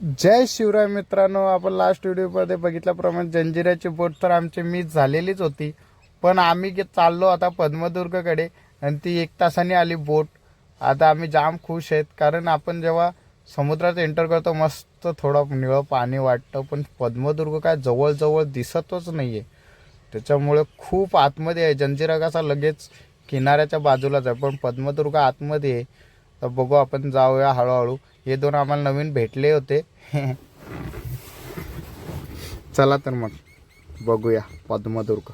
जय शिवराय मित्रांनो, आपण लास्ट व्हिडिओमध्ये बघितल्याप्रमाणे जंजिऱ्याची बोट तर आमची मिस झालेलीच होती. पण आम्ही चाललो आता पद्मदुर्गकडे आणि ती 1 तासाने आली बोट. आता आम्ही जाम खुश आहेत, कारण आपण जेव्हा समुद्रात एंटर करतो मस्त थोडं निळं पाणी वाटतं, पण पद्मदुर्ग काय जवळजवळ दिसतच नाही आहे. त्याच्यामुळे खूप आतमध्ये आहे. जंजिरा कसा लगेच किनाऱ्याच्या बाजूलाच आहे, पण पद्मदुर्ग आतमध्ये आहे. तर बघू, आपण जाऊया हळूहळू. हे दोन आम्हाला नवीन भेटले होते. चला तर मग बघूया पद्मदुर्ग.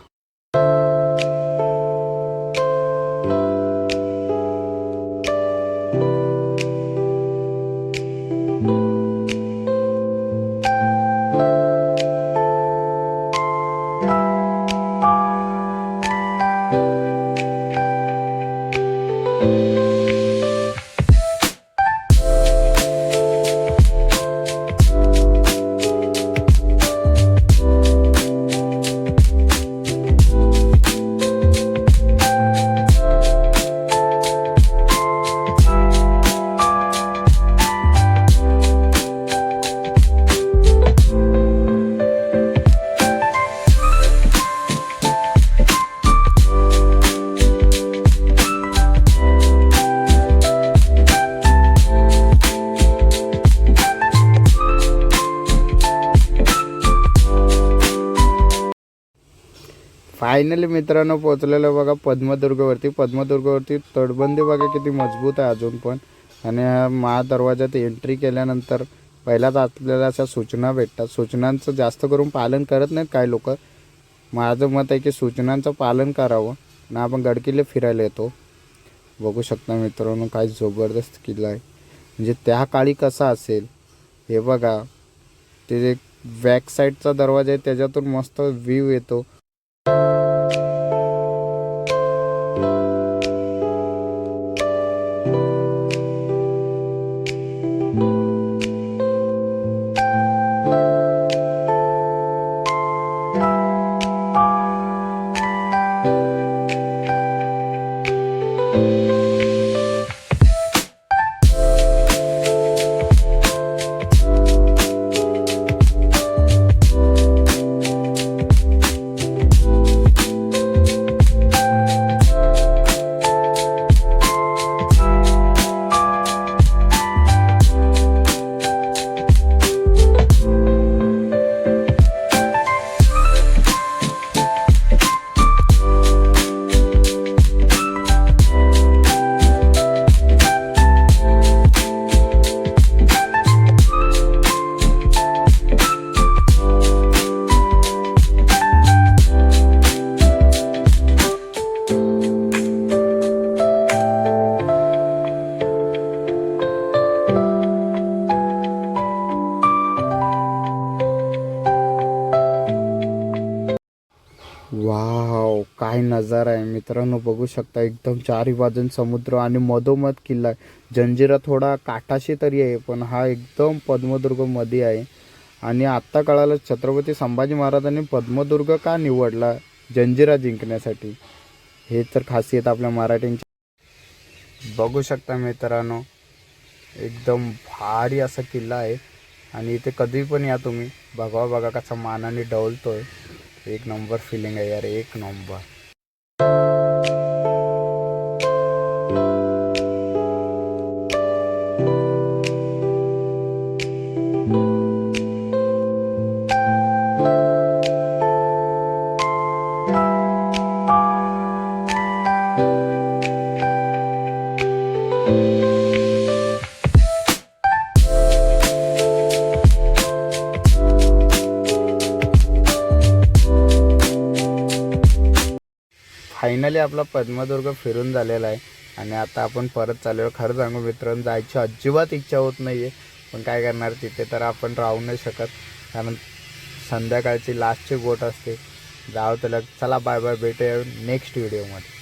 फायनली मित्रांनो पोहोचलेलो बघा पद्मदुर्गवरती. पद्मदुर्गवरती तटबंदी बघा किती मजबूत आहे अजून पण. आणि महादरवाज्यात एंट्री केल्यानंतर पहिलाच आपल्याला अशा सूचना भेटतात. सूचनांचं जास्त करून पालन करत नाहीत काही लोक. माझं मत आहे की सूचनांचं पालन करावं ना. आपण गडकिल्ले फिरायला येतो. बघू शकता मित्रांनो, काय जबरदस्त किल्ला आहे. म्हणजे त्या काळी कसा असेल हे बघा. ते एक बॅक साईडचा दरवाजा आहे, त्याच्यातून मस्त व्ह्यू येतो. वाव, काय नजारा आहे मित्रांनो. बघू शकता एकदम चारी बाजून समुद्र आणि मधोमध किल्ला आहे. जंजिरा थोडा काठाशी तरी आहे, पण हा एकदम पद्मदुर्ग मध्ये आहे. आणि आत्ता कळालं छत्रपती संभाजी महाराजांनी पद्मदुर्ग का निवडला जंजिरा जिंकण्यासाठी. हे तर खासियत आपल्या मराठ्यांची. बघू शकता मित्रांनो, एकदम भारी असा किल्ला आहे. आणि इथे कधी पण या तुम्ही. बघा कसा मानाने डवलतोय. एक नंबर फीलिंग आहे यार, एक नंबर. फायनली आपला पद्मदुर्ग फिरून झालेला आहे. आणि आता आपण परत चाललो. खरं सांगू मित्रांनो, जायची अजिबात इच्छा होत नाही आहे, पण काय करणार, तिथे तर आपण राहू नाही शकत, कारण संध्याकाळची लास्टची बोट असते. जावं तर. चला बाय बाय, भेटूया नेक्स्ट व्हिडिओमध्ये.